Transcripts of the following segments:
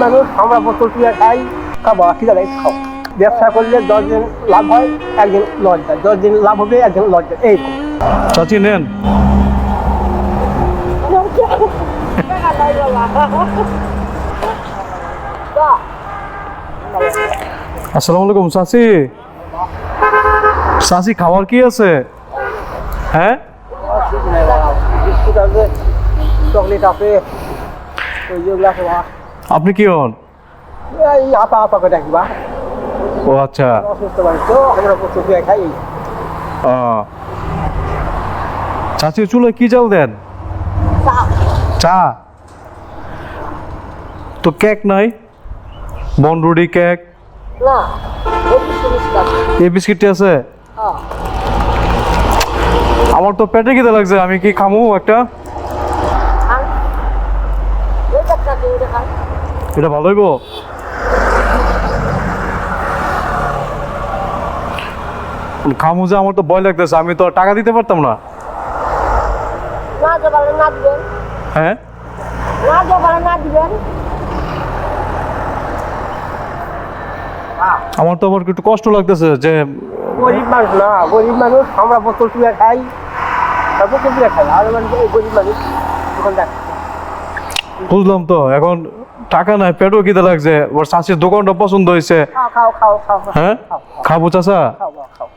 মানুষ আমরা বোতল তুলে খাই, খাবো ঠিক আছে খাও। ব্যবসা করলে 10 দিন লাভ হয়, একদিন লস যায়, 10 দিন লাভ হবে, একদিন লস যায়, এইরকম। চাচি নেন। আসসালামু আলাইকুম চাচি। চাচি খাবার কি আছে? হ্যাঁ বিস্কুট আছে, চকলেট আছে, ওই যেগুলো আছে বা আপনি কি হন? এই আপা আপা করে রাখবা। ও আচ্ছা। অসুস্থ মানুষ তো আমরা বোতল তুলে খাই। চাচি চুলায় কি চাল দেন? চা। তো কেক নাই? বনরুটি কেক না, এই বিস্কিটটি আছে? আমার তো পেটে খিদে লাগছে, আমি কি খামু একটা? এটা ভালো হইব? খামু যে আমার তো ভয় লাগতেছে, আমি তো আর টাকা দিতে পারতাম না। হ্যাঁ আমার তো আবার একটু কষ্ট লাগতেছে যে গরিব মানুষ না, গরিব মানুষ আমরা বোতল তুলে খাই, বোতল তুলে খাই, আর মানে গরিব মানুষ দোকানদার। বুঝলাম তো, এখন টাকা নাই, পেটও খিদে লাগছে, ওর চাষির দোকানটা পছন্দ হয়েছে। খাও খাও খাও খাও হ্যাঁ খাবো চাচা? খাও খাও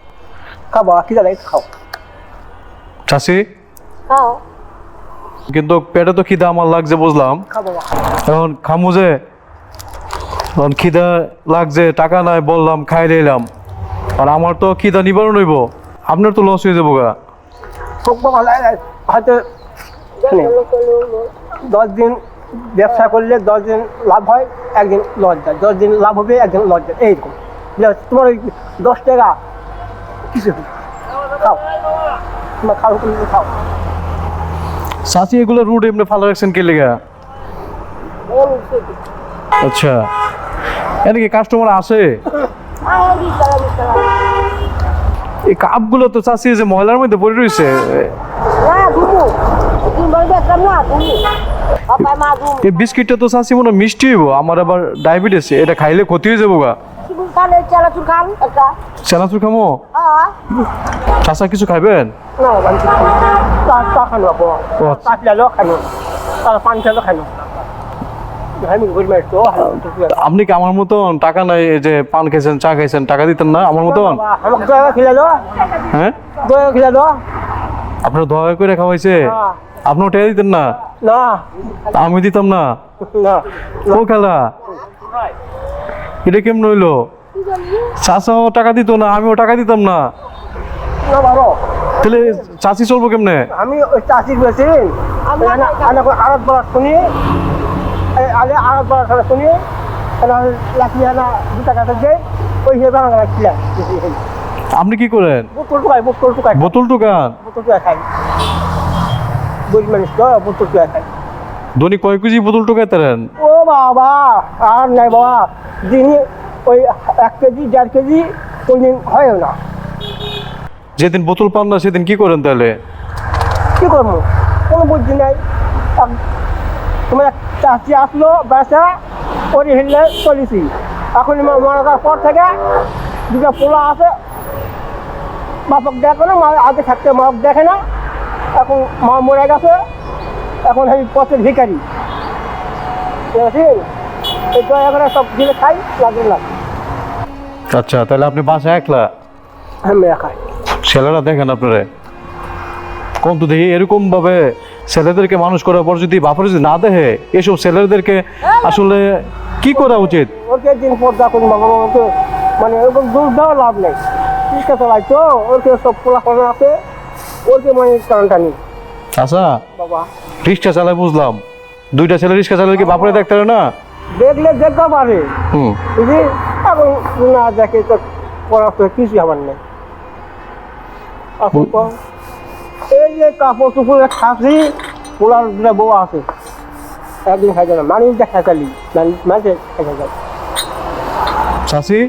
খাও বাবা, কি দাঁড়াই খাও চাষি, খাও কিন্তু পেটে তো খিদা আমার লাগছে বুঝলাম। খাও বাবা। এখন খামু যে, এখন খিদা লাগছে, টাকা নাই বললাম, খাই নিলাম, আর আমার তো খিদা নিবারণ হইব, আপনার তো লস হয়ে যাবো গা। বাবা হয়তো 10 দিন ব্যবসা করলে 10 দিন লাভ হয়, একদিন লস যায়, 10 দিন লাভ হবে, একদিন লস যায়, এইরকম। তোমার ওই 10 টাকা কিছু খাও, তোমার খাও খাও। চাচি এগুলো রুট এমনি ফালা রাখছেন কে লেগা? আচ্ছা, এদিকে কাস্টমার আসে? এই কাপগুলো তো চাচি যে ময়লার মধ্যে পড়ে রয়েছে, এই বিস্কিটটা তো চাচি মনে হয় মিষ্টি হইব, আমার আবার ডায়াবেটিস, এটা খাইলে ক্ষতি হয়ে যাবো গা। চানাচুর খামো? চাচা কিছু খাইবেন? আপনি কি আমার মতন টাকা নাই, এই যে পান খাইছেন, চা খাইছেন, টাকা দিতেন না আমার মতন? হ্যাঁ আপনার দয়া করে খাওয়াইছে, আপনার টাকা দিতেন না? আমি দিতাম না? ও খেলা, এটা কেমন হইলো? চাচাও টাকা দিত না, আমিও টাকা দিতাম না, তাহলে চাচি চলবো কেমনে? আমি ওই চাষির বেশি আড়ত বলা শুনি, আড়ত বলা শুনি, লাখি আনা 2 টাকা দেয়, ওই হিসেবে আমার রাখছিলাম। আপনি কি করেন? বোতল টুকাই, বোতল টুকাই, বোতল টুকান? বোতল টুকাই খাই, গরিব মানুষ তো বোতল টুকাই খাই। দৈনিক কয় কেজি বোতল টুকাই তারেন? ও বাবা, আর নাই বাবা, দিনে ওই 1 কেজি 1.5 কেজি কোনদিন হয়ও না। যেদিন বোতল পান না সেদিন কি করেন তাহলে? কি করবো, কোনো বুদ্ধি নাই। তোমার চাষি আসলো বেচা ওর হেললে চলেছি, এখন মারা যাওয়ার পর থেকে 2টা পোলা আছে, বাপক দেখে না, মা আগে থাকতে মাপ দেখে না, এখন মা মরে গেছে, এখন এই পথের ভিখারি, বুঝেছেন? এই দয়া করে সব দিলে খাই, লাগে না। আচ্ছা, তাহলে আপনি বাসায় একলা? আমি খাই। ছেলেরা দেখেন আপনারে কম তো দেখি, এরকম ভাবে ছেলেদেরকে মানুষ করার পর যদি বাপরে যদি না দেখে, এসব ছেলেদেরকে আসলে কি করা উচিত? ওকে দিন পর দেখুন বাবা, ওকে মানে ওরকম দূর দেওয়া লাভ নেই, রিক্সা চালাই তো, ওকে সব পোলা করা আছে, ওকে মানে টানটা নেই। আচ্ছা বাবা রিক্সা চালায় বুঝলাম, 2টা ছেলে রিক্সা চালালে কি বাপরে দেখতে পারে না? দেখলে দেখতে পারে, বুঝলি, এখন না দেখে তো পড়ার তো কিছু আমার নেই। এই যে কাপড় টুকুরে খাসি, পোলার 2টা বউ আছে, একদিন খাই না, মানুষ দেখা চালি, মানুষের খাই যায়। চাচি,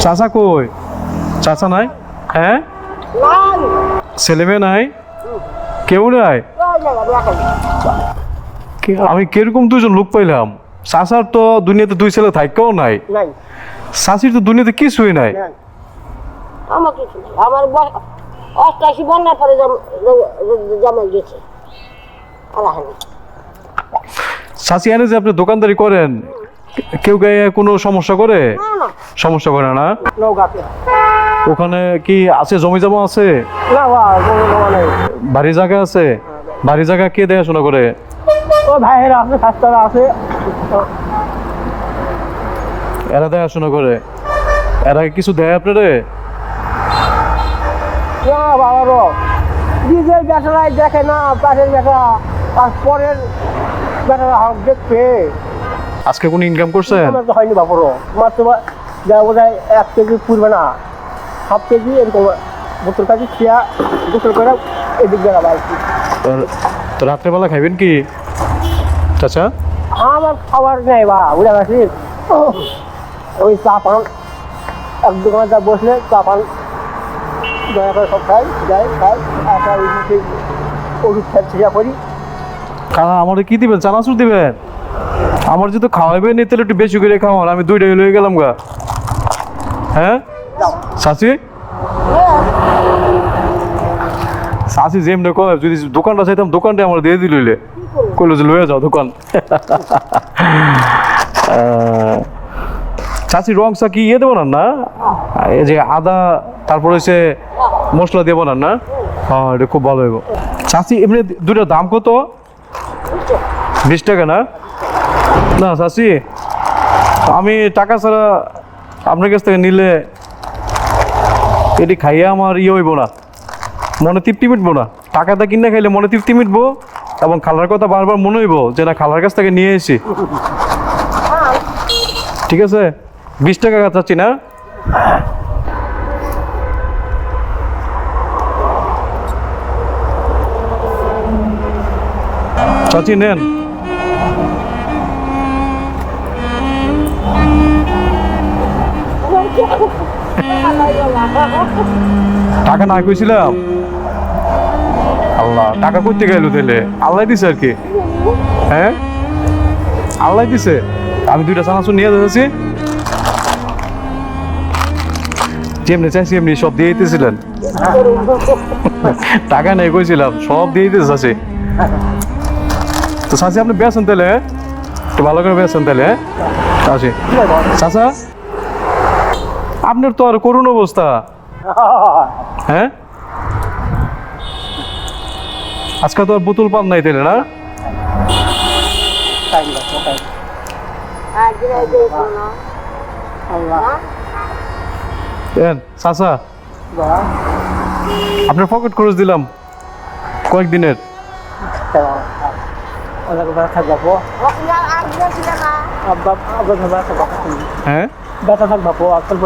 চাচা কই? চাচা নাই? হ্যাঁ, ছেলে মেয়ে নাই, কেউ নাই? আমি কিরকম 2জন লোক পাইলাম, চাচার তো দুনিয়াতে দুই ছেলে থাকেও নাই, নাই চাচির তো দুনিয়াতে কিছুই নাই। নাই। আমার কিছু নেই। আমার 88 বন্যার পরে জামাই গেছে আর আহেনি। চাচি এনে যে আপনি দোকানদারি করেন, কেউ গায়ে কোনো সমস্যা করে? না না সমস্যা করে না। নৌকাতে ওখানে কি আছে, জমি জমা আছে, না বা কোনো জমা নেই। বাড়ি জায়গা আছে? বাড়ি জায়গা কে দেখাশোনা করে? ও ভাইয়েরা আছে, খাস্তারা আছে। এরা দেখাশোনা করে? এরা কি কিছু দেয় আপনারে? না বাবারও নিজের বেটারাই দেখে না, পাশের বেটা আর পরের বেটারা হক দেখবে। আজকে কোনো ইনকাম করছেন? আমার তো হয়নি বাবারও, মাত্র যা বোধ হয় 1 কেজি পুরবে না, 1/2 কেজি এরকম বোতল কাছে খেয়া গোসল করে এদিক বেড়াবো আর কি। তো রাত্রেবেলা খাইবেন কি চাচা? আমার খাবার নেই বা বুঝা গেছি। ওই চা পান এক দোকানে যা বসলে চা পান দয়া করে সব খাই, যাই খাই, একটা ওই মুখে ওষুধ ছিয়া করি। কারণ আমার কি দিবেন, চানাচুর দিবেন? আমার যদি খাওয়াইবেন নি তাহলে একটু বেশি করে খাওয়ান, আমি 2টাই লয়ে গেলাম গা। হ্যাঁ চাচি, চাচি যেমনি কয় যদি দোকানটা চাইতাম দোকানটা আমার দিয়ে দিলে কইলো যে লয়ে যাও দোকান। চাচি রং চা কি ইয়ে দেবো না? এই যে আদা তারপর হচ্ছে মশলা দেবো না? হ্যাঁ, এটা খুব ভালো হইব। চাচি এমনি দুটার দাম কত? 20 টাকা না? না চাচি, আমি টাকা ছাড়া আপনার কাছ থেকে নিলে এটি খাইয়ে আমার ইয়ে হইব না, মনে তৃপ্তি মিটবো না। টাকাটা কিনে খাইলে মনে তৃপ্তি মিটবো এবং খালার কথা বারবার মনে হইব যে না খালার কাছ থেকে নিয়ে এসি। ঠিক আছে, 20 টাকা চাচ্ছি না? চাচি নেন। টাকা না কইছিলাম? আল্লাহ, টাকা করতে গেল তাহলে আল্লাহ দিছে আর কি। হ্যাঁ আল্লাহ দিছে। আমি 2টা চানাচুর নিয়ে যাচ্ছি, যেমনি চাইছি এমনি সব দিয়ে দিতেছিলেন। টাকা নেই কইছিলাম, সব দিয়ে দিতে চাচি। তো চাচি আপনি বেছেন তাহলে, একটু ভালো করে বেছেন তাহলে। চাচি, চাচা আপনার তো আর করুণ অবস্থা। হ্যাঁ আজকে তো আর বোতল পান নাই তাহলে না? চাচা আপনার পকেট খরচ দিলাম কয়েকদিনের। হ্যাঁ বেটা থাক বাপু, আজকাল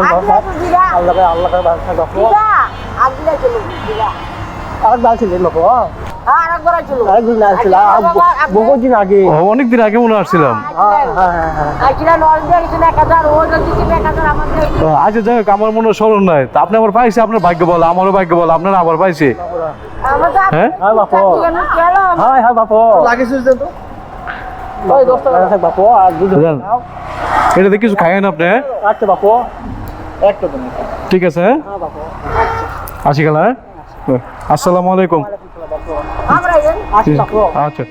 আল্লাহ আল্লাহ থাক বাপু। আর বালছিলেন বাপু? আরেকদিন আসছিলাম বহু দিন আগে। অনেকদিন আগে মনে আসছিলাম। আচ্ছা যাই হোক, আমার মনে স্মরণ নাই। তা আপনি আবার পাইছে, আপনার ভাগ্য বল, আমারও ভাগ্য বল, আপনারা আবার পাইছে। হ্যাঁ হ্যাঁ বাপু, হ্যাঁ হ্যাঁ বাপু লাগিয়েছিস তো ওই 10 টাকা থাক বাপু। আর দুধ এটাতে কিছু খাইয়েন আপনি? আচ্ছা বাপু, একটা দিন। ঠিক আছে, হ্যাঁ হ্যাঁ বাপু, আসি গেল। হ্যাঁ আসসালামু আলাইকুম। আমরা আচ্ছা বাপু। আচ্ছা।